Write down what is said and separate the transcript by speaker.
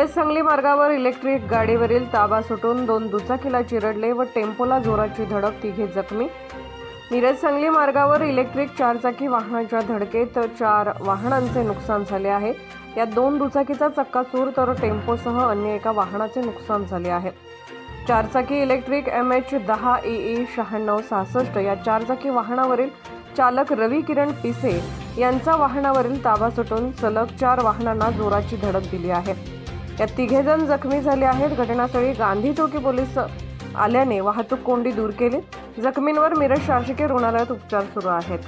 Speaker 1: मिरज सांगली मार्गावर इलेक्ट्रिक गाडीवरील ताबा सुटून 2 दुचाकीला चिरडले व टेम्पोला जोराची धडक, तिघे जखमी। मिरज सांगली मार्गावर इलेक्ट्रिक 4 चाकी वाहनाच्या धडकेत 4 वाहनांचे नुकसान झाले आहे। यात 2 दुचाकीचा चक्काचूर तर टेम्पोसह अन्य एका वाहनाचे नुकसान झाले आहे। 4 चाकी इलेक्ट्रिक MH10 EE 9666 या 4 चाकी वाहनावरील चालक रवी किरण पिसे यांचा वाहनावरील ताबा सुटून सलग 4 वाहनांना जोराची धडक दिली आहे। यात तिघे जण जखमी झाले आहेत। घटनास्थळी गांधी चौकी पोलीस आल्याने वाहतूक कोंडी दूर केली। जखमींवर मिरज शासकीय रुग्णालयात उपचार सुरू आहेत।